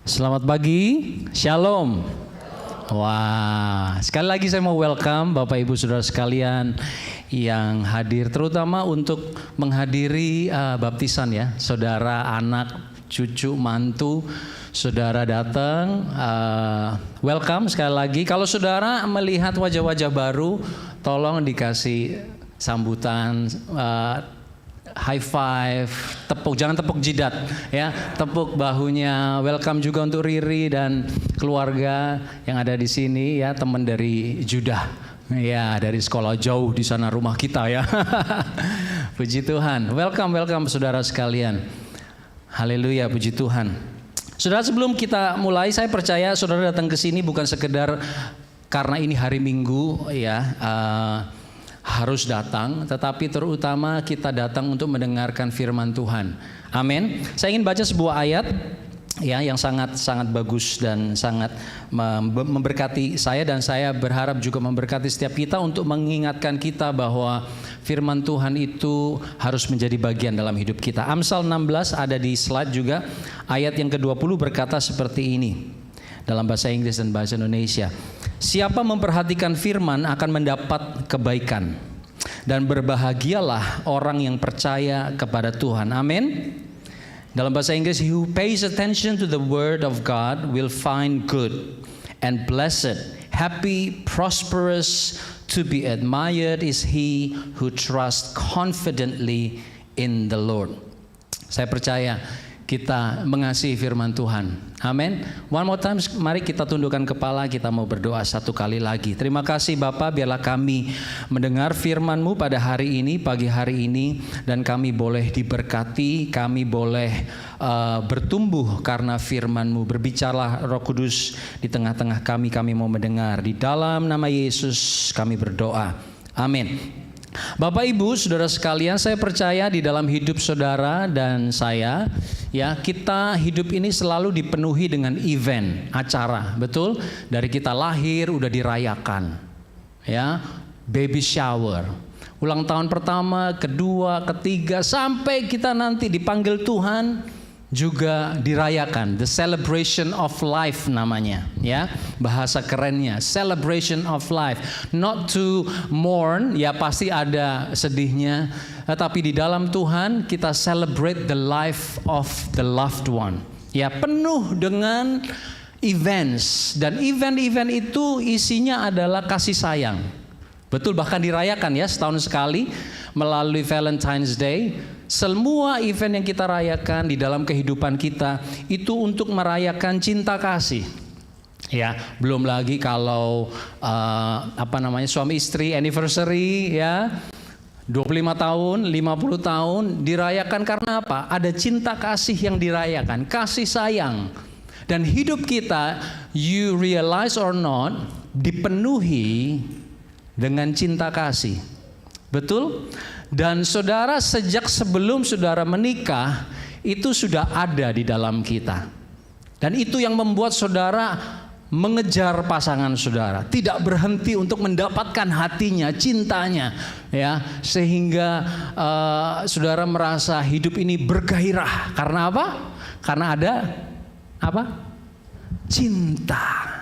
Selamat pagi, Shalom. Wah, sekali lagi saya mau welcome Bapak Ibu Saudara sekalian yang hadir, terutama untuk menghadiri baptisan ya. Saudara, anak, cucu, mantu, saudara datang, welcome sekali lagi. Kalau saudara melihat wajah-wajah baru, tolong dikasih sambutan, high five, tepuk, jangan tepuk jidat ya, tepuk bahunya. Welcome juga untuk Riri dan keluarga yang ada di sini ya, teman dari Judah ya, dari sekolah jauh di sana rumah kita ya. Puji Tuhan, welcome saudara sekalian. Haleluya, puji Tuhan. Saudara, sebelum kita mulai, saya percaya saudara datang ke sini bukan sekedar karena ini hari Minggu ya, harus datang, tetapi terutama kita datang untuk mendengarkan firman Tuhan. Amin. Saya ingin baca sebuah ayat ya yang sangat bagus dan sangat memberkati saya, dan saya berharap juga memberkati setiap kita untuk mengingatkan kita bahwa firman Tuhan itu harus menjadi bagian dalam hidup kita. Amsal 16 ada di slide juga. Ayat yang ke-20 berkata seperti ini dalam bahasa Inggris dan bahasa Indonesia. Siapa memperhatikan firman akan mendapat kebaikan, dan berbahagialah orang yang percaya kepada Tuhan. Amin. Dalam bahasa Inggris, he who pays attention to the word of God will find good and blessed, happy, prosperous, to be admired is he who trusts confidently in the Lord. Saya percaya kita mengasihi firman Tuhan. Amin. One more time, mari kita tundukkan kepala, kita mau berdoa satu kali lagi. Terima kasih Bapa, biarlah kami mendengar firman-Mu pada hari ini, pagi hari ini, dan kami boleh diberkati, kami boleh bertumbuh karena firman-Mu. Berbicaralah Roh Kudus di tengah-tengah kami mau mendengar. Di dalam nama Yesus kami berdoa. Amin. Bapak Ibu Saudara sekalian, saya percaya di dalam hidup saudara dan saya ya, kita hidup ini selalu dipenuhi dengan event, acara, betul? Dari kita lahir udah dirayakan ya, baby shower, ulang tahun pertama, kedua, ketiga, sampai kita nanti dipanggil Tuhan juga dirayakan. The celebration of life namanya ya, bahasa kerennya celebration of life. Not to mourn ya, pasti ada sedihnya, tetapi di dalam Tuhan kita celebrate the life of the loved one ya, penuh dengan events, dan event-event itu isinya adalah kasih sayang. Betul, bahkan dirayakan ya setahun sekali melalui Valentine's Day. Semua event yang kita rayakan di dalam kehidupan kita itu untuk merayakan cinta kasih. Ya, belum lagi kalau suami istri anniversary ya, 25 tahun, 50 tahun dirayakan karena apa? Ada cinta kasih yang dirayakan, kasih sayang. Dan hidup kita, you realize or not, dipenuhi dengan cinta kasih. Betul? Dan saudara, sejak sebelum saudara menikah itu sudah ada di dalam kita. Dan itu yang membuat saudara mengejar pasangan saudara, tidak berhenti untuk mendapatkan hatinya, cintanya ya, sehingga saudara merasa hidup ini bergairah. Karena apa? Karena ada apa? Cinta.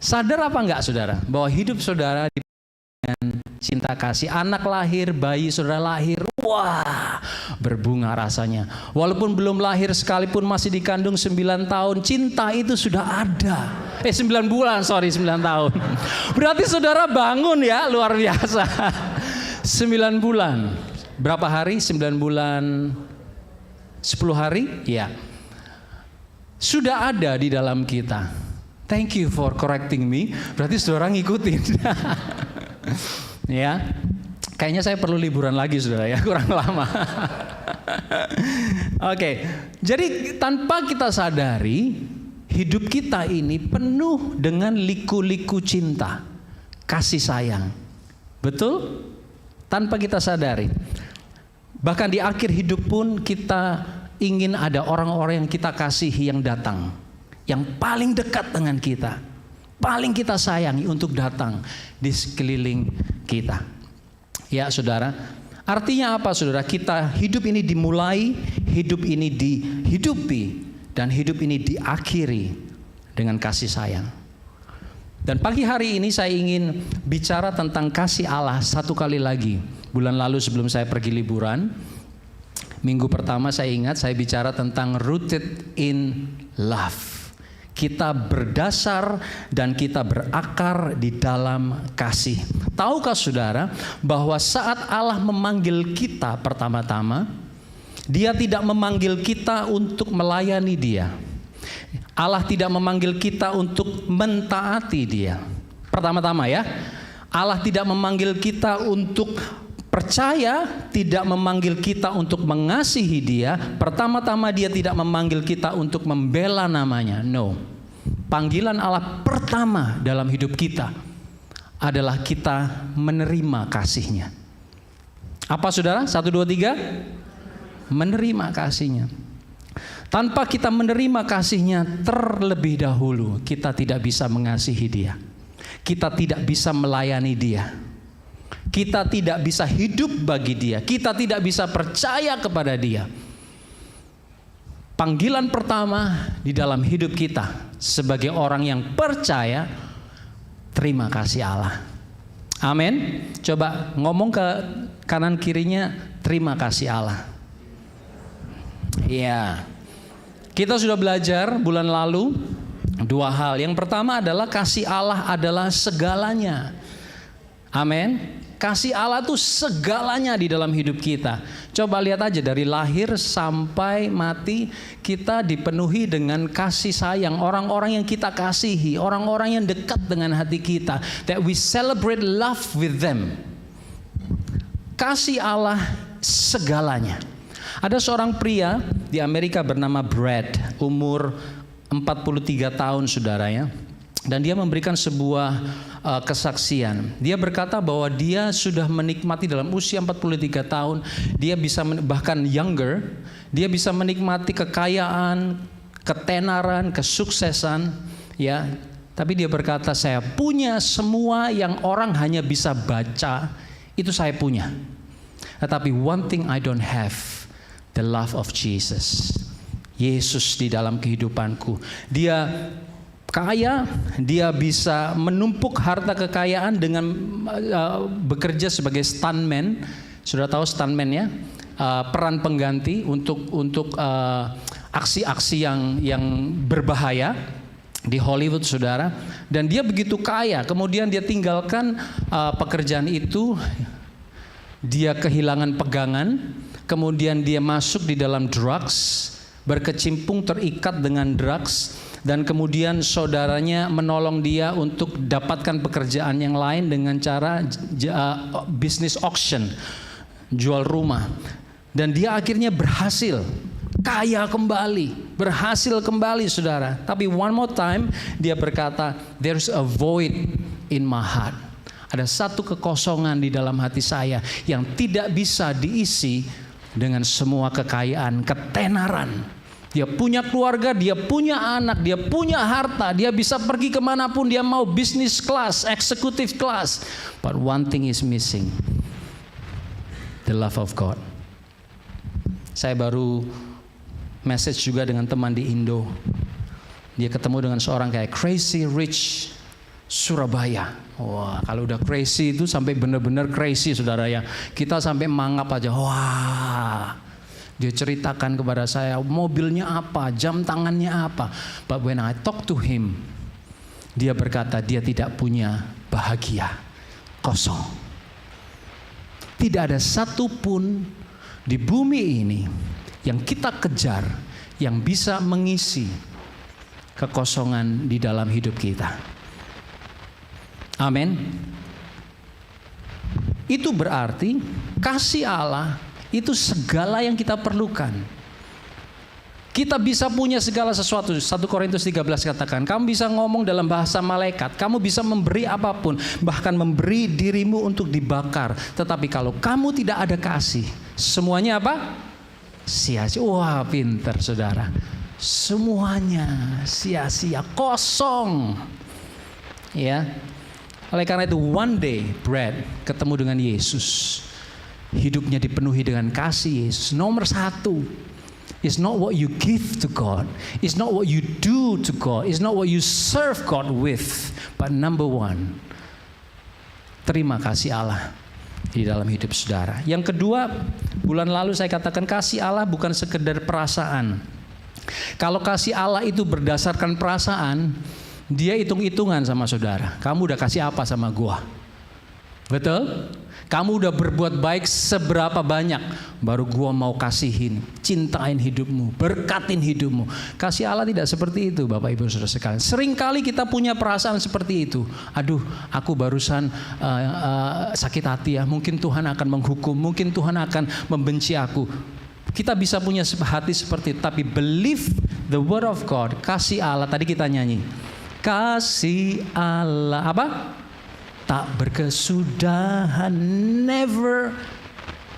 Sadar apa enggak saudara bahwa hidup saudara dengan cinta kasih? Anak lahir, bayi saudara lahir, wah, berbunga rasanya. Walaupun belum lahir sekalipun, masih dikandung 9 tahun, cinta itu sudah ada. 9 bulan, 9 tahun. Berarti saudara bangun ya, luar biasa. 9 bulan. Berapa hari? 9 bulan 10 hari? Ya. Sudah ada di dalam kita. Thank you for correcting me. Berarti saudara ngikutin. Ya, kayaknya saya perlu liburan lagi saudara ya, kurang lama. Oke, jadi tanpa kita sadari, hidup kita ini penuh dengan liku-liku cinta, kasih sayang. Betul? Tanpa kita sadari. Bahkan di akhir hidup pun kita ingin ada orang-orang yang kita kasihi yang datang, yang paling dekat dengan kita, paling kita sayangi untuk datang di sekeliling kita. Ya saudara, artinya apa saudara? Kita hidup ini dimulai, hidup ini dihidupi dan hidup ini diakhiri dengan kasih sayang. Dan pagi hari ini saya ingin bicara tentang kasih Allah satu kali lagi. Bulan lalu sebelum saya pergi liburan, minggu pertama saya ingat saya bicara tentang rooted in love. Kita berdasar dan kita berakar di dalam kasih. Tahukah saudara bahwa saat Allah memanggil kita pertama-tama, Dia tidak memanggil kita untuk melayani Dia. Allah tidak memanggil kita untuk mentaati Dia. Pertama-tama ya, Allah tidak memanggil kita untuk percaya, tidak memanggil kita untuk mengasihi Dia. Pertama-tama Dia tidak memanggil kita untuk membela namanya. No. Panggilan Allah pertama dalam hidup kita adalah kita menerima kasih-Nya. Apa saudara? 1, 2, 3. Menerima kasih-Nya. Tanpa kita menerima kasih-Nya terlebih dahulu, kita tidak bisa mengasihi Dia. Kita tidak bisa melayani Dia. Kita tidak bisa hidup bagi Dia. Kita tidak bisa percaya kepada Dia. Panggilan pertama di dalam hidup kita sebagai orang yang percaya, terima kasih Allah. Amin. Coba ngomong ke kanan kirinya, terima kasih Allah. Iya. Kita sudah belajar bulan lalu 2 hal. Yang pertama adalah kasih Allah adalah segalanya. Amin. Kasih Allah itu segalanya di dalam hidup kita. Coba lihat aja dari lahir sampai mati kita dipenuhi dengan kasih sayang. Orang-orang yang kita kasihi, orang-orang yang dekat dengan hati kita. That we celebrate love with them. Kasih Allah segalanya. Ada seorang pria di Amerika bernama Brad, umur 43 tahun saudara ya. Dan dia memberikan sebuah kesaksian. Dia berkata bahwa dia sudah menikmati dalam usia 43 tahun, dia bisa bahkan younger, dia bisa menikmati kekayaan, ketenaran, kesuksesan ya. Tapi dia berkata, saya punya semua yang orang hanya bisa baca, itu saya punya. Tetapi one thing I don't have, the love of Jesus. Yesus di dalam kehidupanku. Dia kaya, dia bisa menumpuk harta kekayaan dengan bekerja sebagai stuntman. Sudah tahu stuntman ya? Peran pengganti untuk aksi-aksi yang berbahaya di Hollywood saudara. Dan dia begitu kaya, kemudian dia tinggalkan pekerjaan itu. Dia kehilangan pegangan, kemudian dia masuk di dalam drugs, berkecimpung terikat dengan drugs, dan kemudian saudaranya menolong dia untuk dapatkan pekerjaan yang lain dengan cara bisnis auction, jual rumah. Dan dia akhirnya berhasil, kaya kembali, berhasil kembali saudara. Tapi one more time dia berkata, there's a void in my heart. Ada satu kekosongan di dalam hati saya yang tidak bisa diisi dengan semua kekayaan, ketenaran. Dia punya keluarga, dia punya anak, dia punya harta, dia bisa pergi kemanapun dia mau, business class, executive class. But one thing is missing, the love of God. Saya baru message juga dengan teman di Indo. Dia ketemu dengan seorang kayak Crazy Rich Surabaya. Wah, kalau udah crazy itu sampai benar-benar crazy saudara ya. Kita sampai mangap aja. Wah. Dia ceritakan kepada saya mobilnya apa, jam tangannya apa. But when I talk to him, dia berkata dia tidak punya bahagia, kosong. Tidak ada satupun di bumi ini yang kita kejar yang bisa mengisi kekosongan di dalam hidup kita. Amin. Itu berarti kasih Allah itu segala yang kita perlukan. Kita bisa punya segala sesuatu. 1 Korintus 13 katakan, kamu bisa ngomong dalam bahasa malaikat, kamu bisa memberi apapun, bahkan memberi dirimu untuk dibakar. Tetapi kalau kamu tidak ada kasih, semuanya apa? Sia-sia. Wah, pinter saudara. Semuanya sia-sia, kosong. Ya. Oleh karena itu one day Brad ketemu dengan Yesus. Hidupnya dipenuhi dengan kasih Yesus. Nomor 1. It's not what you give to God. It's not what you do to God. It's not what you serve God with. But number one, terima kasih Allah di dalam hidup saudara. Yang kedua, bulan lalu saya katakan kasih Allah bukan sekedar perasaan. Kalau kasih Allah itu berdasarkan perasaan, dia hitung-hitungan sama saudara. Kamu udah kasih apa sama gua? Betul? Kamu udah berbuat baik seberapa banyak, baru gua mau kasihin, cintain hidupmu, berkatin hidupmu. Kasih Allah tidak seperti itu, Bapak Ibu Saudara sekalian. Seringkali kita punya perasaan seperti itu. Aduh, aku barusan sakit hati ya. Mungkin Tuhan akan menghukum, mungkin Tuhan akan membenci aku. Kita bisa punya hati seperti itu, tapi believe the word of God. Kasih Allah, tadi kita nyanyi. Kasih Allah apa? Tak berkesudahan, never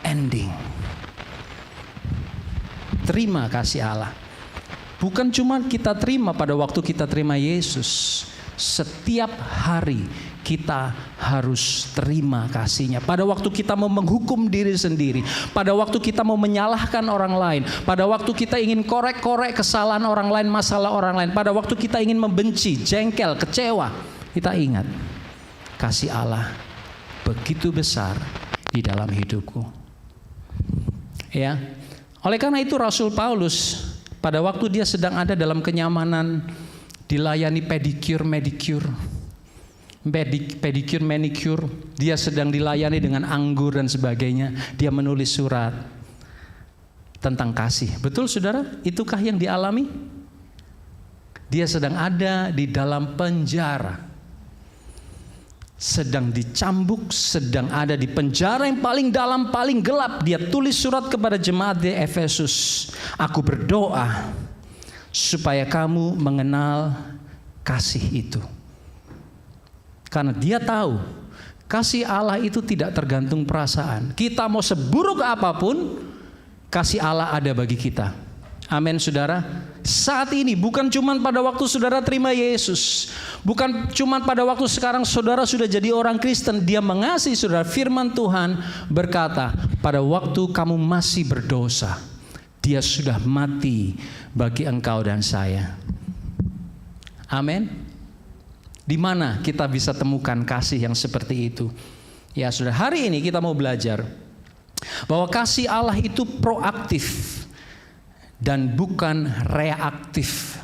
ending. Terima kasih Allah. Bukan cuma kita terima pada waktu kita terima Yesus. Setiap hari kita harus terima kasih-Nya. Pada waktu kita mau menghukum diri sendiri, pada waktu kita mau menyalahkan orang lain, pada waktu kita ingin korek-korek kesalahan orang lain, masalah orang lain, pada waktu kita ingin membenci, jengkel, kecewa, kita ingat kasih Allah begitu besar di dalam hidupku. Ya. Oleh karena itu Rasul Paulus pada waktu dia sedang ada dalam kenyamanan, dilayani pedicure, manicure, dia sedang dilayani dengan anggur dan sebagainya, dia menulis surat tentang kasih. Betul saudara? Itukah yang dialami? Dia sedang ada di dalam penjara, sedang dicambuk, sedang ada di penjara yang paling dalam, paling gelap. Dia tulis surat kepada jemaat di Efesus. Aku berdoa supaya kamu mengenal kasih itu. Karena dia tahu kasih Allah itu tidak tergantung perasaan. Kita mau seburuk apapun, kasih Allah ada bagi kita. Amin saudara. Saat ini bukan cuma pada waktu saudara terima Yesus, bukan cuma pada waktu sekarang saudara sudah jadi orang Kristen, dia mengasihi saudara. Firman Tuhan berkata, pada waktu kamu masih berdosa, dia sudah mati bagi engkau dan saya. Amin. Di mana kita bisa temukan kasih yang seperti itu? Ya saudara, hari ini kita mau belajar bahwa kasih Allah itu proaktif dan bukan reaktif.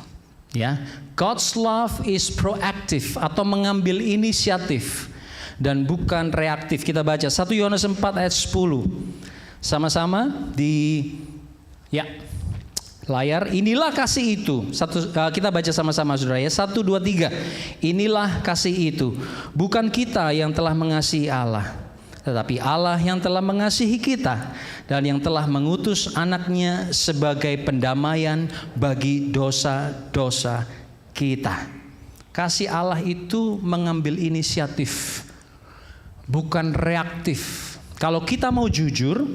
Ya, God's love is proactive atau mengambil inisiatif dan bukan reaktif. Kita baca 1 Yohanes 4 ayat 10. Sama-sama di layar. Inilah kasih itu. Kita baca sama-sama saudara ya. 1, 2, 3. Inilah kasih itu. Bukan kita yang telah mengasihi Allah, tetapi Allah yang telah mengasihi kita dan yang telah mengutus anaknya sebagai pendamaian bagi dosa-dosa kita. Kasih Allah itu mengambil inisiatif, bukan reaktif. Kalau kita mau jujur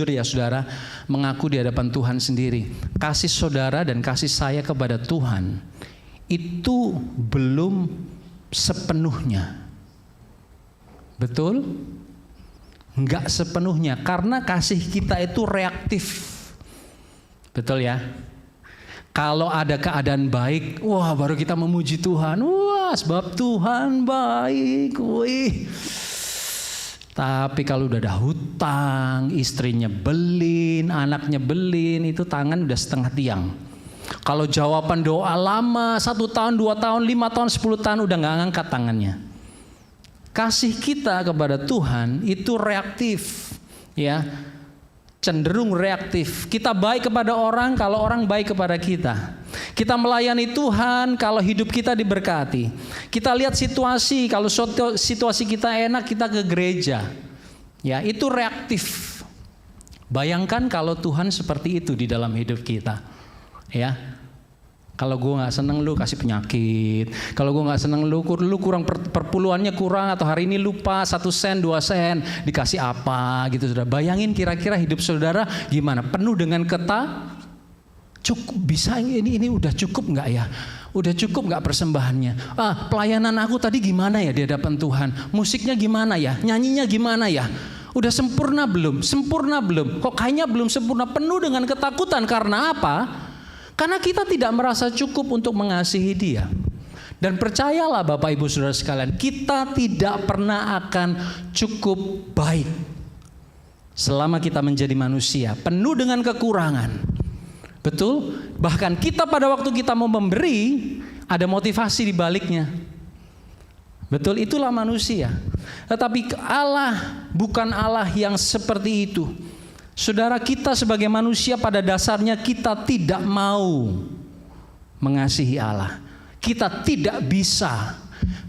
ya saudara, mengaku di hadapan Tuhan sendiri, kasih saudara dan kasih saya kepada Tuhan itu belum sepenuhnya. Betul? Enggak sepenuhnya, karena kasih kita itu reaktif. Betul ya? Kalau ada keadaan baik, wah baru kita memuji Tuhan. Wah sebab Tuhan baik. Wih. Tapi kalau udah ada hutang, istrinya belin, anaknya belin, itu tangan udah setengah tiang. Kalau jawaban doa lama, 1 tahun, 2 tahun, 5 tahun, 10 tahun udah gak ngangkat tangannya. Kasih kita kepada Tuhan itu reaktif, ya, cenderung reaktif. Kita baik kepada orang kalau orang baik kepada kita. Kita melayani Tuhan kalau hidup kita diberkati. Kita lihat situasi, kalau situasi kita enak kita ke gereja. Ya, itu reaktif. Bayangkan kalau Tuhan seperti itu di dalam hidup kita. Ya. Kalau gue gak seneng lu kasih penyakit. Kalau gue gak seneng lu kurang perpuluhannya kurang, atau hari ini lupa 1 sen 2 sen dikasih apa gitu. Sudah bayangin kira-kira hidup saudara gimana? Penuh dengan cukup, bisa ini udah cukup gak ya? Udah cukup gak persembahannya? Pelayanan aku tadi gimana ya di hadapan Tuhan? Musiknya gimana ya? Nyanyinya gimana ya? Udah sempurna belum? Sempurna belum? Kok kayaknya belum sempurna? Penuh dengan ketakutan. Karena apa? Karena kita tidak merasa cukup untuk mengasihi Dia. Dan percayalah Bapak Ibu Saudara sekalian, kita tidak pernah akan cukup baik selama kita menjadi manusia, penuh dengan kekurangan. Betul? Bahkan kita pada waktu kita mau memberi, ada motivasi di baliknya. Betul, itulah manusia. Tetapi Allah bukan Allah yang seperti itu. Saudara, kita sebagai manusia pada dasarnya kita tidak mau mengasihi Allah. Kita tidak bisa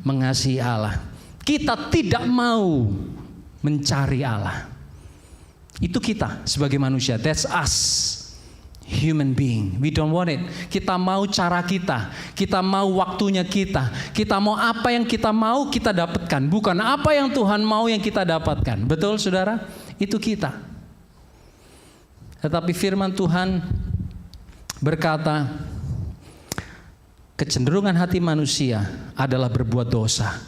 mengasihi Allah. Kita tidak mau mencari Allah. Itu kita sebagai manusia. That's us, human being. We don't want it. Kita mau cara kita. Kita mau waktunya kita. Kita mau apa yang kita mau kita dapatkan. Bukan apa yang Tuhan mau yang kita dapatkan. Betul saudara? Itu kita. Tetapi firman Tuhan berkata, kecenderungan hati manusia adalah berbuat dosa.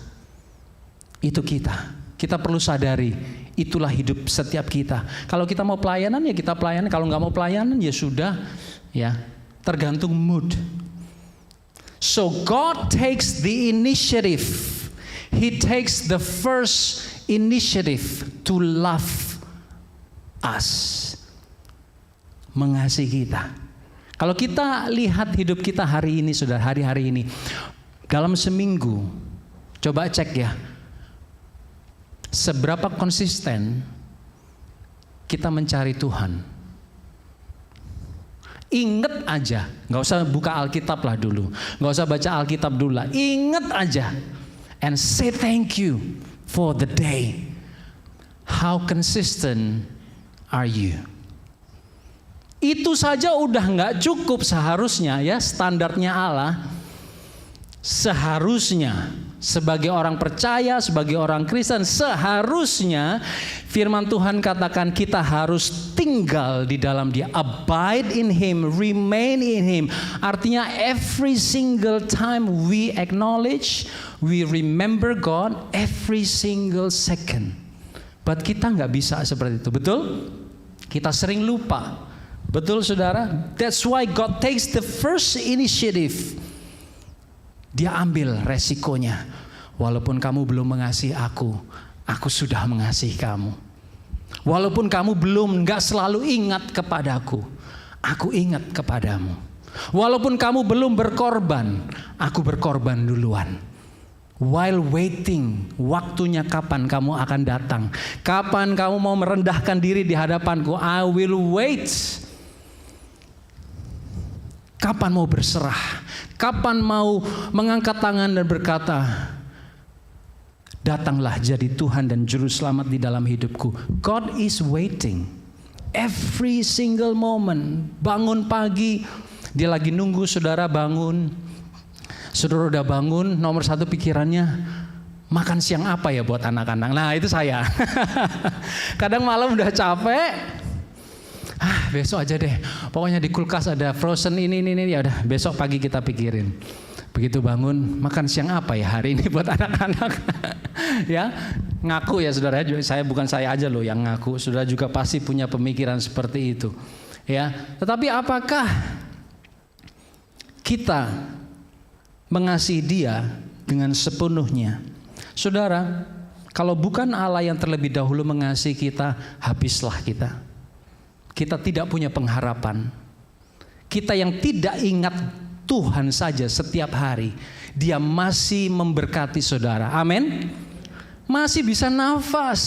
Itu kita. Kita perlu sadari, itulah hidup setiap kita. Kalau kita mau pelayanan ya kita pelayanan, kalau nggak mau pelayanan ya sudah, ya tergantung mood. So God takes the initiative. He takes the first initiative to love us, mengasihi kita. Kalau kita lihat hidup kita hari ini, saudara, hari-hari ini, dalam seminggu, coba cek ya, seberapa konsisten kita mencari Tuhan. Ingat aja, nggak usah buka Alkitab lah dulu, nggak usah baca Alkitab dulu lah. Ingat aja, and say thank you for the day. How consistent are you? Itu saja udah nggak cukup seharusnya ya, standarnya Allah. Seharusnya sebagai orang percaya, sebagai orang Kristen, seharusnya firman Tuhan katakan kita harus tinggal di dalam Dia, abide in Him, remain in Him. Artinya every single time we acknowledge, we remember God every single second. But kita nggak bisa seperti itu, betul? Kita sering lupa, betul saudara? That's why God takes the first initiative. Dia ambil resikonya. Walaupun kamu belum mengasihi aku sudah mengasihi kamu. Walaupun kamu belum nggak selalu ingat kepadaku, aku ingat kepadamu. Walaupun kamu belum berkorban, aku berkorban duluan. While waiting, waktunya kapan kamu akan datang? Kapan kamu mau merendahkan diri di hadapanku? I will wait. Kapan mau berserah? Kapan mau mengangkat tangan dan berkata, datanglah jadi Tuhan dan Juru Selamat di dalam hidupku. God is waiting. Every single moment. Bangun pagi, Dia lagi nunggu saudara bangun. Saudara udah bangun, nomor satu pikirannya, makan siang apa ya buat anak-anak. Nah itu saya. Kadang malam udah capek. Besok aja deh. Pokoknya di kulkas ada frozen ini ya udah besok pagi kita pikirin. Begitu bangun, makan siang apa ya hari ini buat anak-anak. Ya, ngaku ya saudara, bukan saya aja loh yang ngaku. Saudara juga pasti punya pemikiran seperti itu. Ya, tetapi apakah kita mengasihi Dia dengan sepenuhnya? Saudara, kalau bukan Allah yang terlebih dahulu mengasihi kita, habislah kita. Kita tidak punya pengharapan. Kita yang tidak ingat Tuhan saja setiap hari, Dia masih memberkati saudara. Amin. Masih bisa nafas.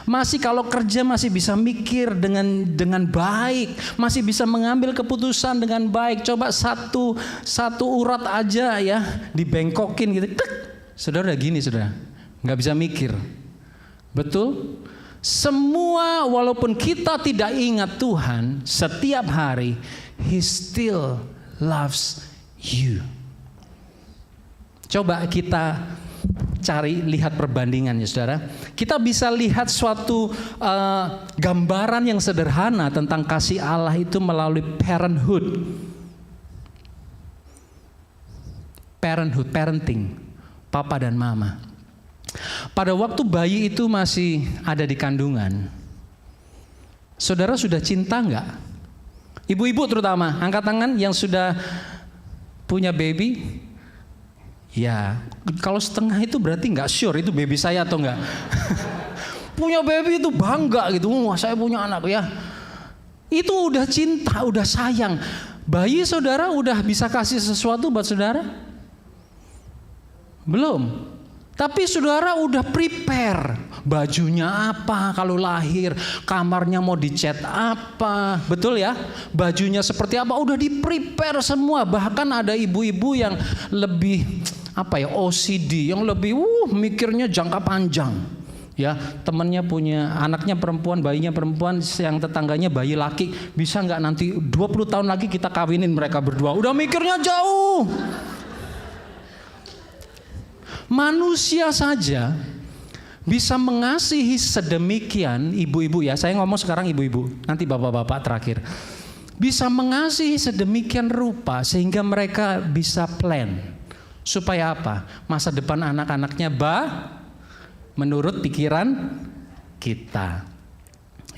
Masih kalau kerja masih bisa mikir dengan baik, masih bisa mengambil keputusan dengan baik. Coba satu urat aja ya dibengkokin gitu. Saudara gini saudara, nggak bisa mikir. Betul? Semua walaupun kita tidak ingat Tuhan setiap hari, He still loves you. Coba kita lihat perbandingannya saudara. Kita bisa lihat suatu gambaran yang sederhana tentang kasih Allah itu melalui parenting, papa dan mama. pada waktu bayi itu masih ada di kandungan, saudara sudah cinta nggak? Ibu-ibu terutama, angkat tangan yang sudah punya baby. Ya, kalau setengah itu berarti nggak sure itu baby saya atau enggak. Punya baby itu bangga gitu, wah saya punya anak ya. Itu udah cinta, udah sayang. Bayi saudara udah bisa kasih sesuatu buat saudara? Belum. Tapi saudara udah prepare, bajunya apa kalau lahir, kamarnya mau dicat apa, betul ya? Bajunya seperti apa, udah di prepare semua. Bahkan ada ibu-ibu yang lebih OCD, yang lebih mikirnya jangka panjang. Ya, temannya punya anaknya perempuan, bayinya perempuan, yang tetangganya bayi laki, bisa nggak nanti 20 tahun lagi kita kawinin mereka berdua? Udah mikirnya jauh. Manusia saja bisa mengasihi sedemikian, ibu-ibu ya, saya ngomong sekarang ibu-ibu, nanti bapak-bapak terakhir. Bisa mengasihi sedemikian rupa sehingga mereka bisa plan. Supaya apa? Masa depan anak-anaknya menurut pikiran kita.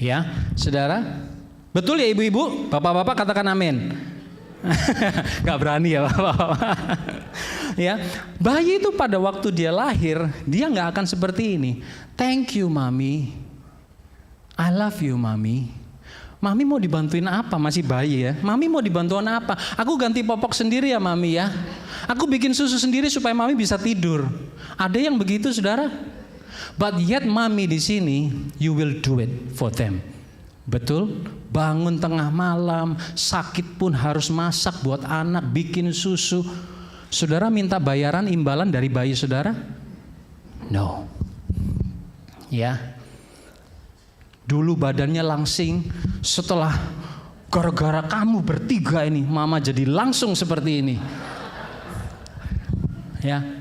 Ya, saudara? Betul ya ibu-ibu? Bapak-bapak katakan amin. Gak berani ya bapak-bapak. Ya, bayi itu pada waktu dia lahir, dia gak akan seperti ini. Thank you mami, I love you mami. Mami mau dibantuin apa? Masih bayi ya. Mami mau dibantuin apa? Aku ganti popok sendiri ya mami ya. Aku bikin susu sendiri supaya mami bisa tidur. Ada yang begitu saudara? But yet mami di sini, you will do it for them. Betul? Bangun tengah malam, sakit pun harus masak buat anak, bikin susu. Saudara minta bayaran imbalan dari bayi saudara? No. Ya. Dulu badannya langsing, setelah gara-gara kamu bertiga ini, mama jadi langsung seperti ini. Ya.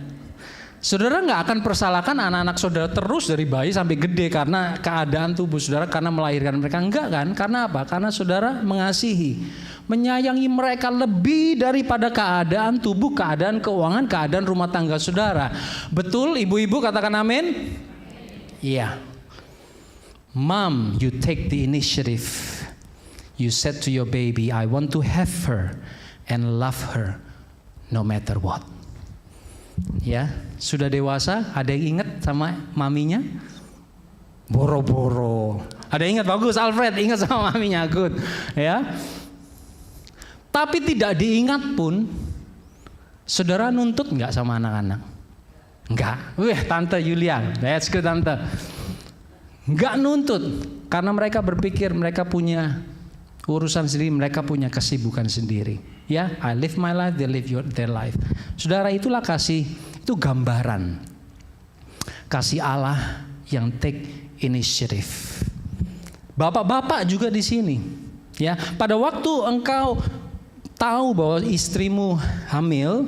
Saudara nggak akan persalahkan anak-anak saudara terus dari bayi sampai gede karena keadaan tubuh saudara, karena melahirkan mereka. Enggak kan? Karena apa? Karena saudara mengasihi, menyayangi mereka lebih daripada keadaan tubuh, keadaan keuangan, keadaan rumah tangga saudara. Betul ibu-ibu katakan amin? Iya. Mom, you take the initiative. You said to your baby, I want to have her and love her no matter what. Ya, sudah dewasa, ada yang ingat sama maminya? Boro-boro. Ada yang ingat? Bagus, Alfred, ingat sama maminya, good. Ya. Tapi tidak diingat pun, saudara nuntut nggak sama anak-anak? Nggak. Tante Yulia, that's good tante. Nggak nuntut, karena mereka berpikir mereka punya urusan sendiri, mereka punya kesibukan sendiri. Ya, I live my life, they live their life. Saudara, itulah kasih, itu gambaran kasih Allah yang take initiative. Bapak-bapak juga di sini. Ya, pada waktu engkau tahu bahwa istrimu hamil,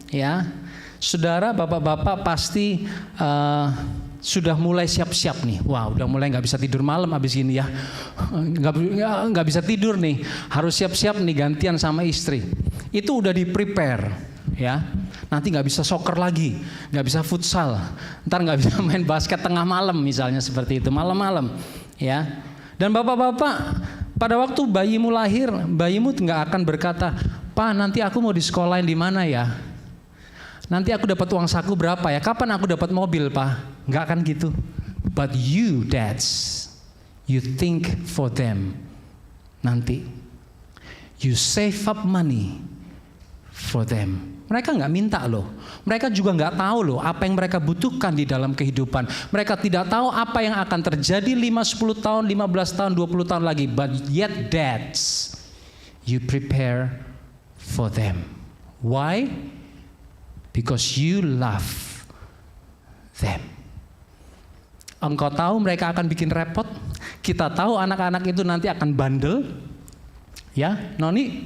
ya, saudara, bapak-bapak pasti sudah mulai siap-siap nih. Wah, udah mulai nggak bisa tidur malam abis ini ya. Nggak bisa tidur nih. Harus siap-siap nih gantian sama istri. Itu udah di prepare, ya. Nanti nggak bisa soccer lagi, nggak bisa futsal. Ntar nggak bisa main basket tengah malam misalnya seperti itu, malam-malam, ya. Dan bapak-bapak, pada waktu bayimu lahir, bayimu nggak akan berkata, "Pak, nanti aku mau disekolahin di mana ya? Nanti aku dapat uang saku berapa ya? Kapan aku dapat mobil, Pak?" Nggak akan gitu. But you dads, you think for them. Nanti you save up money for them. Mereka nggak minta loh. Mereka juga nggak tahu loh apa yang mereka butuhkan di dalam kehidupan. Mereka tidak tahu apa yang akan terjadi 5, 10 tahun, 15 tahun, 20 tahun lagi. But yet dads, you prepare for them. Why? Because you love them. Engkau tahu mereka akan bikin repot. Kita tahu anak-anak itu nanti akan bandel. Ya, Noni.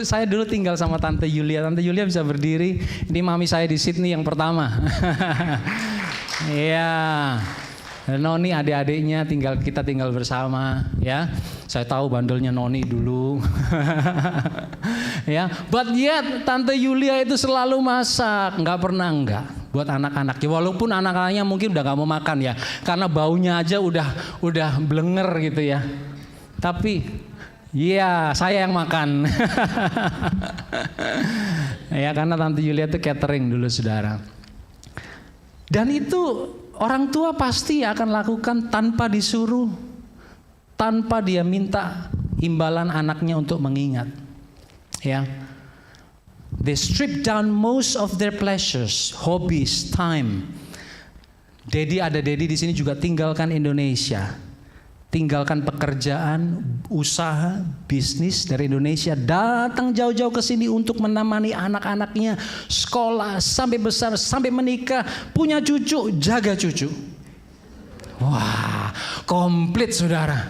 Saya dulu tinggal sama Tante Yulia. Tante Yulia bisa berdiri. Ini mami saya di Sydney yang pertama. Iya. Noni adik-adiknya kita tinggal bersama, ya. Saya tahu bandelnya Noni dulu. Ya, but yet Tante Yulia itu selalu masak, nggak pernah enggak. buat anak-anak. Ya, walaupun anak-anaknya mungkin udah gak mau makan ya, karena baunya aja udah blenger gitu ya. Tapi iya, saya yang makan. Ya, karena Tante Yulia itu catering dulu, saudara. Dan itu orang tua pasti akan lakukan tanpa disuruh, tanpa dia minta imbalan anaknya untuk mengingat. Ya, they strip down most of their pleasures, hobbies, time. Ada Dedi di sini juga tinggalkan Indonesia, tinggalkan pekerjaan, usaha, bisnis dari Indonesia, datang jauh-jauh ke sini untuk menemani anak-anaknya sekolah sampai besar, sampai menikah, punya cucu, jaga cucu. Wah, komplit saudara.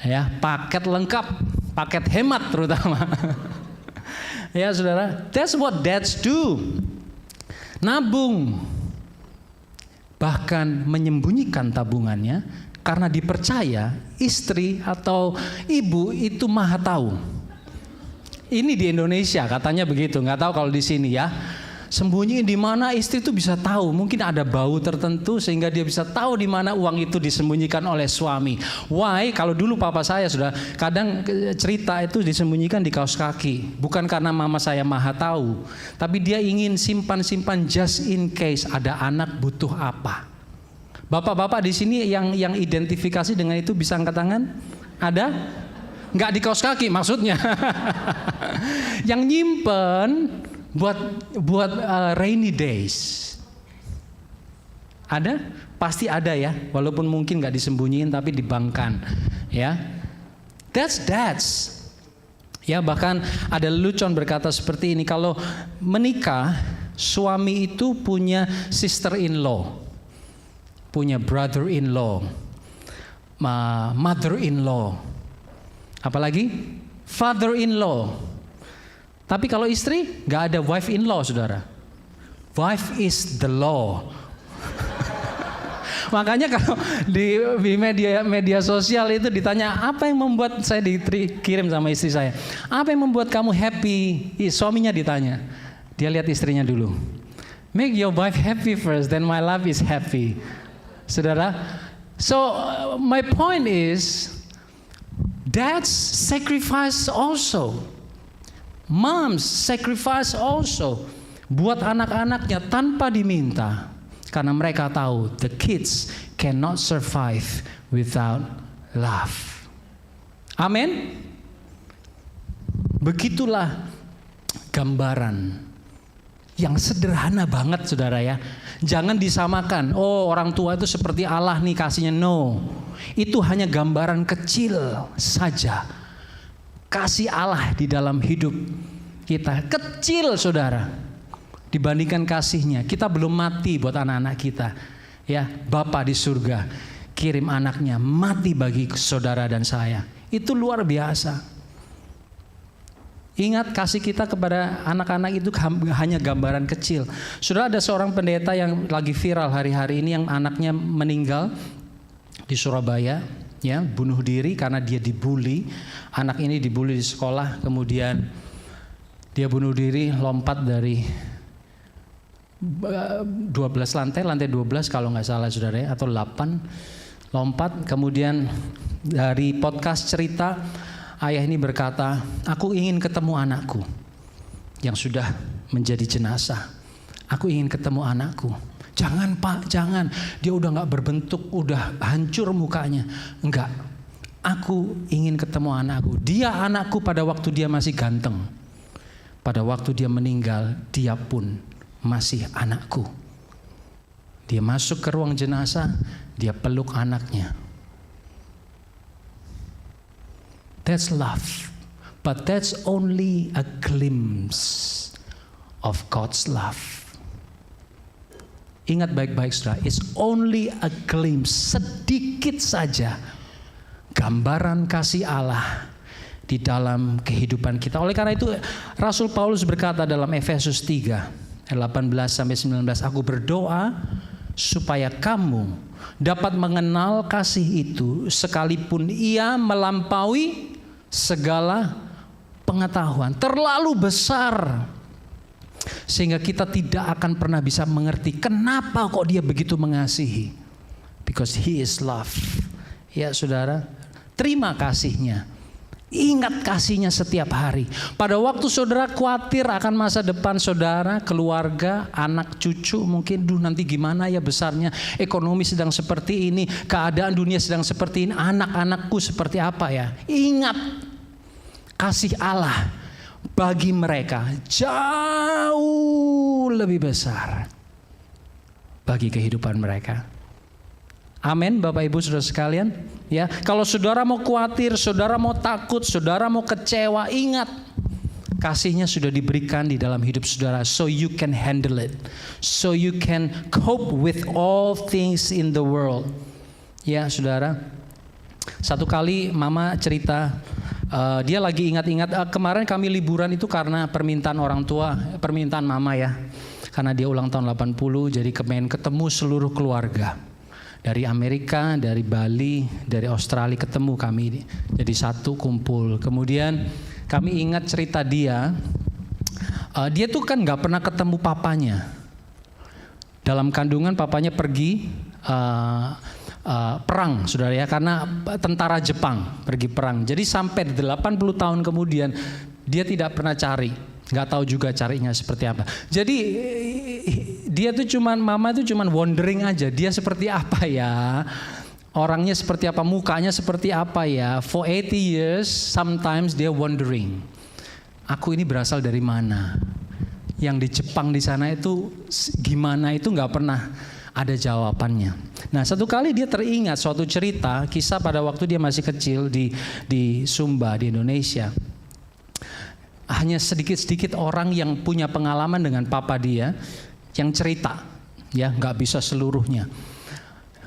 Ya, paket lengkap, paket hemat terutama. Ya saudara, that's what dads do. Nabung, bahkan menyembunyikan tabungannya, karena dipercaya istri atau ibu itu maha tahu. Ini di Indonesia katanya begitu, nggak tahu kalau di sini ya. Sembunyiin di mana istri itu bisa tahu. Mungkin ada bau tertentu sehingga dia bisa tahu di mana uang itu disembunyikan oleh suami. Why? Kalau dulu papa saya sudah kadang cerita itu disembunyikan di kaos kaki. Bukan karena mama saya maha tahu, tapi dia ingin simpan-simpan just in case ada anak butuh apa. Bapak-bapak di sini yang identifikasi dengan itu bisa angkat tangan? Ada? Nggak di kaos kaki maksudnya. Yang nyimpen buat rainy days. Ada? Pasti ada ya. Walaupun mungkin nggak disembunyiin tapi dibangkan. Ya, that's. Ya, bahkan ada lelucon berkata seperti ini, kalau menikah suami itu punya sister-in-law, punya brother-in-law, mother-in-law, apalagi father-in-law. Tapi kalau istri nggak ada wife-in-law, saudara. Wife is the law. Makanya kalau di media sosial itu ditanya, apa yang membuat saya dikirim sama istri saya, apa yang membuat kamu happy? Suaminya ditanya, dia lihat istrinya dulu. Make your wife happy first, then my life is happy. Saudara, so my point is, dads sacrifice also, moms sacrifice also, buat anak-anaknya tanpa diminta, karena mereka tahu the kids cannot survive without love. Amin. Begitulah gambaran yang sederhana banget, saudara ya. Jangan disamakan, oh orang tua itu seperti Allah nih kasihnya. No, itu hanya gambaran kecil saja. Kasih Allah di dalam hidup kita kecil, saudara, dibandingkan kasihnya. Kita belum mati buat anak-anak kita. Ya, Bapa di surga kirim anaknya mati bagi saudara dan saya. Itu luar biasa. Ingat, kasih kita kepada anak-anak itu hanya gambaran kecil. Sudah ada seorang pendeta yang lagi viral hari-hari ini, yang anaknya meninggal di Surabaya, ya, bunuh diri karena dia dibully. Anak ini dibully di sekolah, kemudian dia bunuh diri, lompat dari 12 lantai 12 kalau nggak salah, saudara ya, atau 8, lompat. Kemudian dari podcast cerita, ayah ini berkata, aku ingin ketemu anakku yang sudah menjadi jenazah. Aku ingin ketemu anakku. Jangan Pak, jangan. Dia udah gak berbentuk, udah hancur mukanya. Enggak, aku ingin ketemu anakku. Dia anakku pada waktu dia masih ganteng. Pada waktu dia meninggal, dia pun masih anakku. Dia masuk ke ruang jenazah, dia peluk anaknya. That's love, but that's only a glimpse of God's love. Ingat baik-baik, saudara, it's only a glimpse, sedikit saja gambaran kasih Allah di dalam kehidupan kita. Oleh karena itu Rasul Paulus berkata dalam Efesus 3 ayat 18-19, aku berdoa supaya kamu dapat mengenal kasih itu sekalipun ia melampaui segala pengetahuan, terlalu besar Sehingga kita tidak akan pernah bisa mengerti kenapa kok dia begitu mengasihi. Because he is love. Ya saudara, terima kasihnya. Ingat kasihnya setiap hari. Pada waktu saudara khawatir akan masa depan saudara, keluarga, anak, cucu, mungkin nanti gimana ya besarnya, ekonomi sedang seperti ini, keadaan dunia sedang seperti ini, anak-anakku seperti apa ya. Ingat kasih Allah bagi mereka jauh lebih besar bagi kehidupan mereka. Amin, Bapak Ibu Saudara sekalian. Ya, kalau saudara mau khawatir, saudara mau takut, saudara mau kecewa, ingat kasihnya sudah diberikan di dalam hidup saudara, so you can handle it, so you can cope with all things in the world. Ya, saudara. Satu kali mama cerita, dia lagi ingat-ingat kemarin kami liburan itu karena permintaan orang tua, permintaan mama ya, karena dia ulang tahun 80, jadi pengen ketemu seluruh keluarga. Dari Amerika, dari Bali, dari Australia ketemu kami, jadi satu kumpul. Kemudian kami ingat cerita dia tuh kan gak pernah ketemu papanya. Dalam kandungan papanya pergi perang, saudara ya, karena tentara Jepang pergi perang. Jadi sampai 80 tahun kemudian dia tidak pernah cari, nggak tahu juga carinya seperti apa. Jadi dia tuh mama tuh cuman wondering aja, dia seperti apa ya, orangnya seperti apa, mukanya seperti apa ya. For 80 years, sometimes dia wondering, aku ini berasal dari mana? Yang di Jepang di sana itu gimana, itu nggak pernah ada jawabannya. Nah, satu kali dia teringat suatu cerita, kisah pada waktu dia masih kecil di Sumba di Indonesia. Hanya sedikit-sedikit orang yang punya pengalaman dengan papa dia yang cerita, ya, nggak bisa seluruhnya.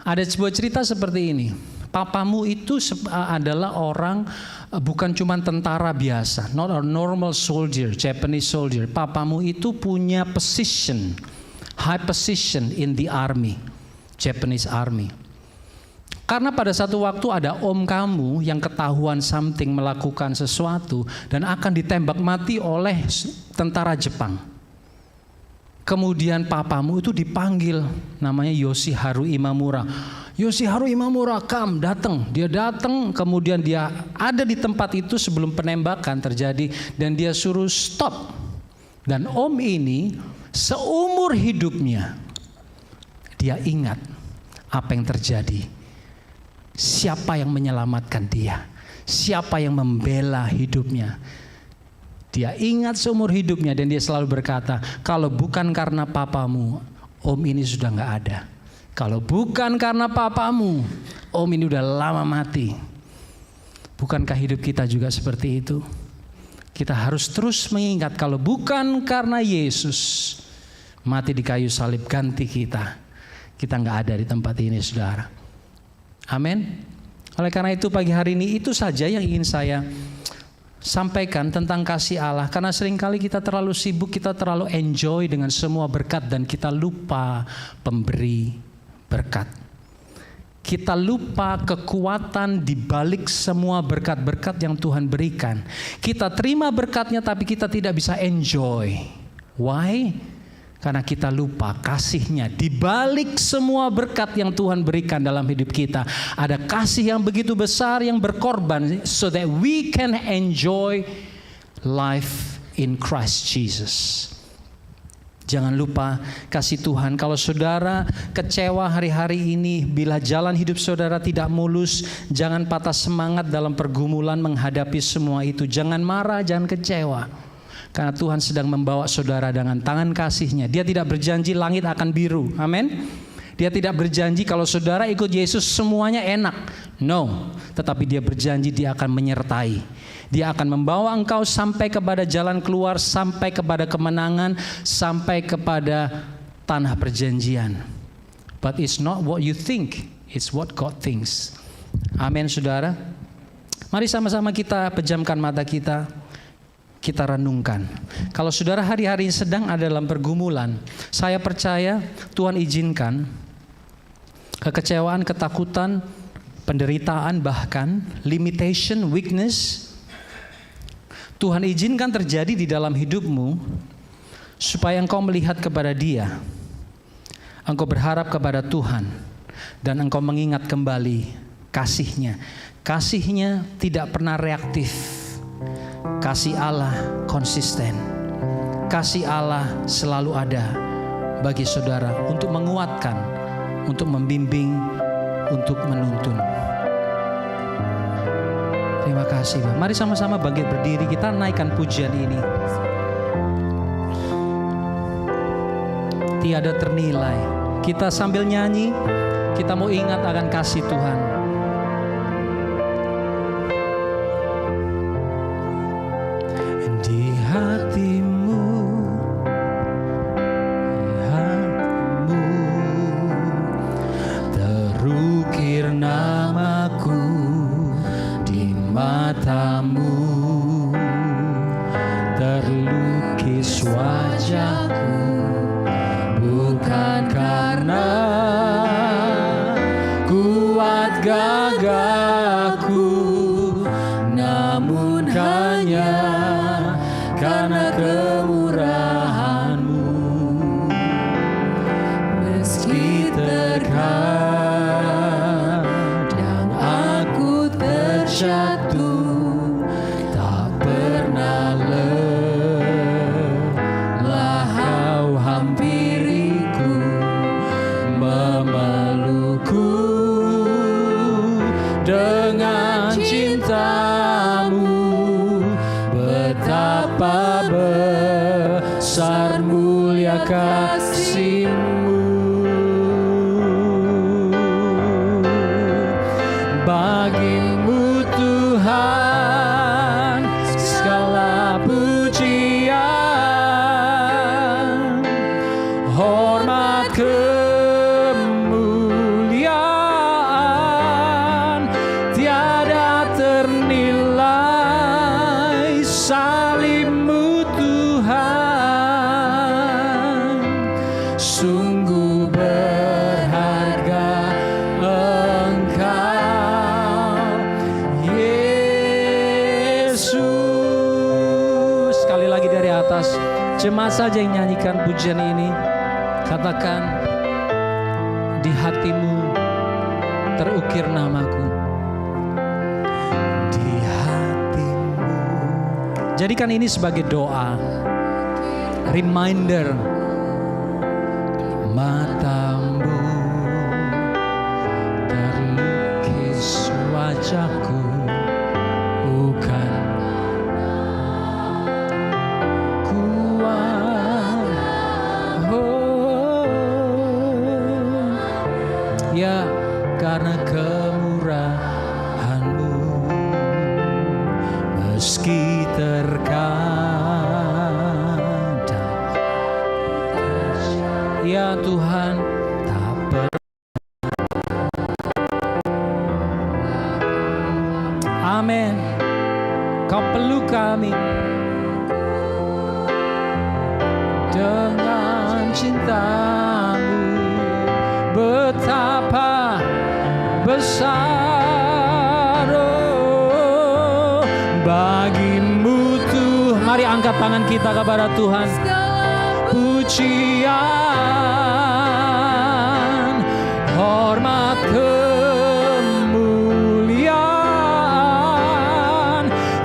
Ada sebuah cerita seperti ini. Papamu itu adalah orang, bukan cuma tentara biasa, not a normal soldier, Japanese soldier. Papamu itu punya position, high position in the army, Japanese army. Karena pada satu waktu ada om kamu yang ketahuan something, melakukan sesuatu dan akan ditembak mati oleh tentara Jepang. Kemudian papamu itu dipanggil, namanya Yoshiharu Imamura. Yoshiharu Imamura, datang. Dia datang, kemudian dia ada di tempat itu sebelum penembakan terjadi dan dia suruh stop. Dan om ini seumur hidupnya dia ingat apa yang terjadi. Siapa yang menyelamatkan dia? Siapa yang membela hidupnya? Dia ingat seumur hidupnya dan dia selalu berkata, kalau bukan karena papamu, om ini sudah gak ada. Kalau bukan karena papamu, om ini udah lama mati. Bukankah hidup kita juga seperti itu? Kita harus terus mengingat kalau bukan karena Yesus mati di kayu salib ganti kita, kita gak ada di tempat ini, saudara. Amin. Oleh karena itu pagi hari ini itu saja yang ingin saya sampaikan tentang kasih Allah. Karena seringkali kita terlalu sibuk, kita terlalu enjoy dengan semua berkat dan kita lupa pemberi berkat. Kita lupa kekuatan di balik semua berkat-berkat yang Tuhan berikan. Kita terima berkatnya tapi kita tidak bisa enjoy. Why? Karena kita lupa kasihnya di balik semua berkat yang Tuhan berikan dalam hidup kita. Ada kasih yang begitu besar yang berkorban so that we can enjoy life in Christ Jesus. Jangan lupa kasih Tuhan. Kalau saudara kecewa hari-hari ini, bila jalan hidup saudara tidak mulus, jangan patah semangat dalam pergumulan menghadapi semua itu. Jangan marah, jangan kecewa. Karena Tuhan sedang membawa saudara dengan tangan kasih-Nya. Dia tidak berjanji langit akan biru. Amin. Dia tidak berjanji kalau saudara ikut Yesus semuanya enak. No. Tetapi dia berjanji dia akan menyertai. Dia akan membawa engkau sampai kepada jalan keluar, sampai kepada kemenangan, sampai kepada tanah perjanjian. But it's not what you think, it's what God thinks. Amin, saudara. Mari sama-sama kita pejamkan mata kita. Kita renungkan. Kalau saudara hari-hari ini sedang ada dalam pergumulan, saya percaya Tuhan izinkan kekecewaan, ketakutan, penderitaan, bahkan limitation, weakness, Tuhan izinkan terjadi di dalam hidupmu supaya engkau melihat kepada Dia, engkau berharap kepada Tuhan, dan engkau mengingat kembali kasih-Nya. Kasih-Nya tidak pernah reaktif. Kasih Allah konsisten. Kasih Allah selalu ada bagi saudara untuk menguatkan, untuk membimbing, untuk menuntun. Terima kasih, Pak. Mari sama-sama bangkit berdiri, kita naikkan pujian ini. Tiada ternilai. Kita sambil nyanyi, kita mau ingat akan kasih Tuhan. Di hatimu, terukir namaku di matamu, terlukis wajahku, bukan karena kuat gagahku, namun hanya karena kemurahan-Mu. Meski terkadang aku terjatuh, tak pernah lelah Kau hampiriku, memelukku dengan cinta-Mu. Betapa besar mulia kasih-Mu. Bagi-Mu Tuhan segala pujian, hormat, kemuliaan tiada ternilai. Salib-Mu Tuhan sungguh berharga. Engkau Yesus. Sekali lagi dari atas, jemaat saja yang nyanyikan pujian ini. Katakan, di hatimu terukir namaku. Di hatimu. Jadikan ini sebagai doa, reminder. Matamu, terlukis wajahku, bukan kuat. Ya, karena kemurahan-Mu. Meski terkadang, ya Tuhan, tak pernah. Amin. Kau peluk kami dengan cinta-Mu. Betapa besar, oh, bagi-Mu Tuhan. Mari angkat tangan kita kepada Tuhan. Pujian, hormat, kemuliaan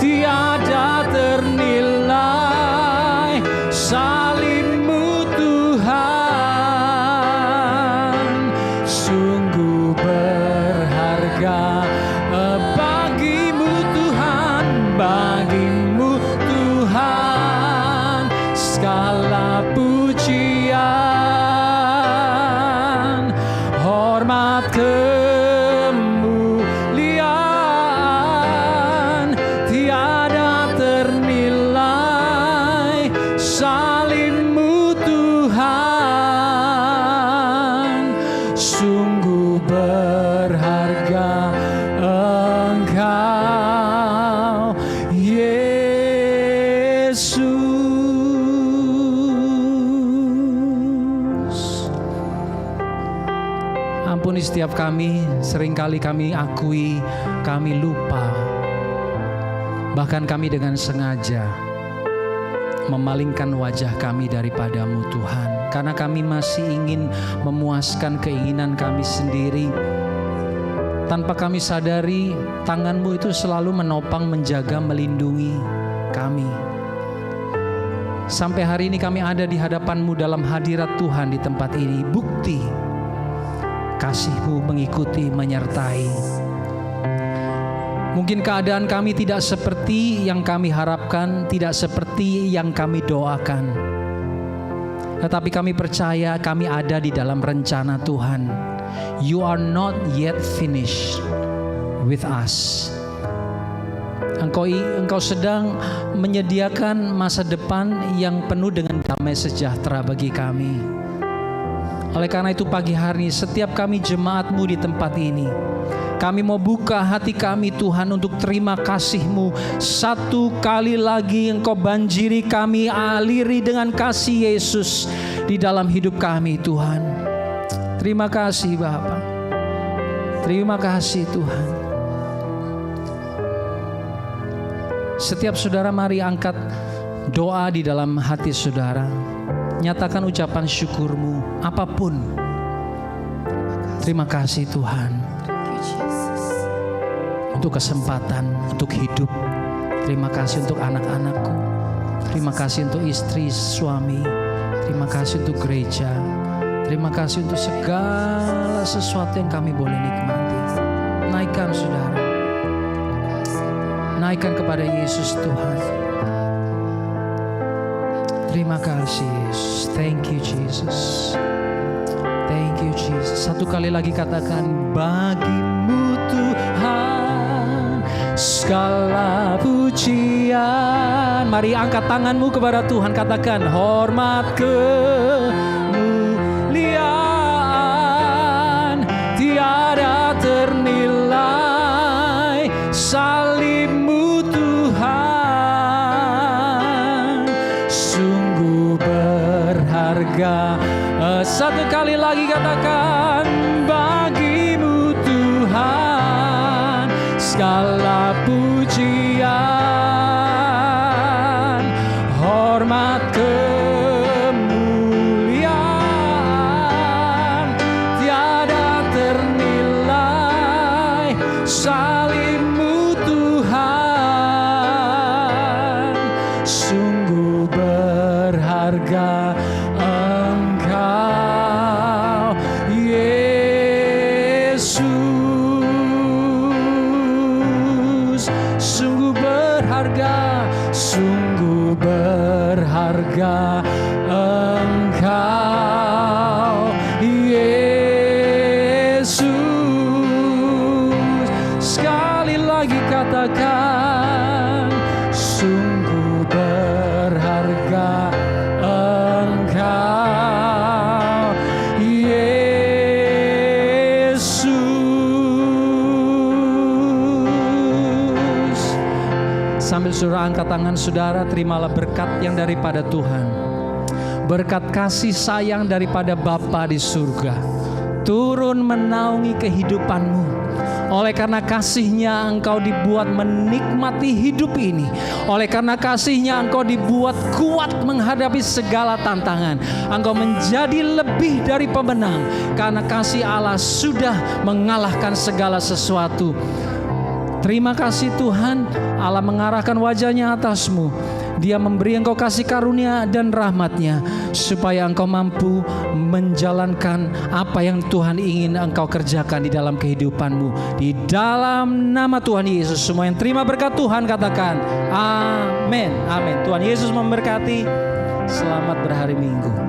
tiada ternilai. Salib-Mu Tuhan sungguh berharga. Bagi-Mu Tuhan, bagi-Mu Tuhan segala pujian, hormat, kemuliaan tiada ternilai. Salib-Mu Tuhan sungguh berharga. Engkau Yesus. Ampuni setiap kami, seringkali kami akui kami lupa, bahkan kami dengan sengaja memalingkan wajah kami daripadamu Tuhan. Karena kami masih ingin memuaskan keinginan kami sendiri. Tanpa kami sadari, tangan-Mu itu selalu menopang, menjaga, melindungi kami. Sampai hari ini kami ada di hadapan-Mu dalam hadirat Tuhan di tempat ini. Bukti kasih-Mu mengikuti, menyertai. Mungkin keadaan kami tidak seperti yang kami harapkan, tidak seperti yang kami doakan. Tetapi kami percaya kami ada di dalam rencana Tuhan. You are not yet finished with us. Engkau sedang menyediakan masa depan yang penuh dengan damai sejahtera bagi kami. Oleh karena itu pagi hari ini setiap kami jemaat-Mu di tempat ini, kami mau buka hati kami Tuhan untuk terima kasih-Mu. Satu kali lagi Engkau banjiri kami, aliri dengan kasih Yesus di dalam hidup kami Tuhan. Terima kasih Bapa. Terima kasih Tuhan. Setiap saudara mari angkat doa di dalam hati saudara. Nyatakan ucapan syukur-Mu apapun. Terima kasih Tuhan. Untuk kesempatan, untuk hidup. Terima kasih untuk anak-anakku. Terima kasih untuk istri, suami. Terima kasih untuk gereja. Terima kasih untuk segala sesuatu yang kami boleh nikmati. Naikkan saudara. Naikkan kepada Yesus Tuhan. Terima kasih Yesus. Thank you Jesus. Thank you Jesus. Satu kali lagi katakan, bagi-Mu Tuhan segala pujian. Mari angkat tanganmu kepada Tuhan, katakan hormat kemuliaan tiada ternilai, salib-Mu Tuhan sungguh berharga. Satu kali lagi katakan, bagi-Mu Tuhan segala pujian, hormat kemuliaan tiada ternilai, salib-Mu Tuhan sungguh berharga. Engkau Yesus sungguh berharga, sungguh berharga. Engkau Yesus. Sekali lagi katakan, sungguh berharga. Engkau Yesus. Sambil saudara angkat tangan saudara, terimalah berkat yang daripada Tuhan. Berkat kasih sayang daripada Bapa di surga turun menaungi kehidupanmu. Oleh karena kasih-Nya engkau dibuat menikmati hidup ini. Oleh karena kasih-Nya engkau dibuat kuat menghadapi segala tantangan. Engkau menjadi lebih dari pemenang. Karena kasih Allah sudah mengalahkan segala sesuatu. Terima kasih Tuhan. Allah mengarahkan wajah-Nya atasmu. Dia memberi engkau kasih karunia dan rahmat-Nya supaya engkau mampu menjalankan apa yang Tuhan ingin engkau kerjakan di dalam kehidupanmu. Di dalam nama Tuhan Yesus, semua yang terima berkat Tuhan katakan amin. Amin. Tuhan Yesus memberkati. Selamat berhari Minggu.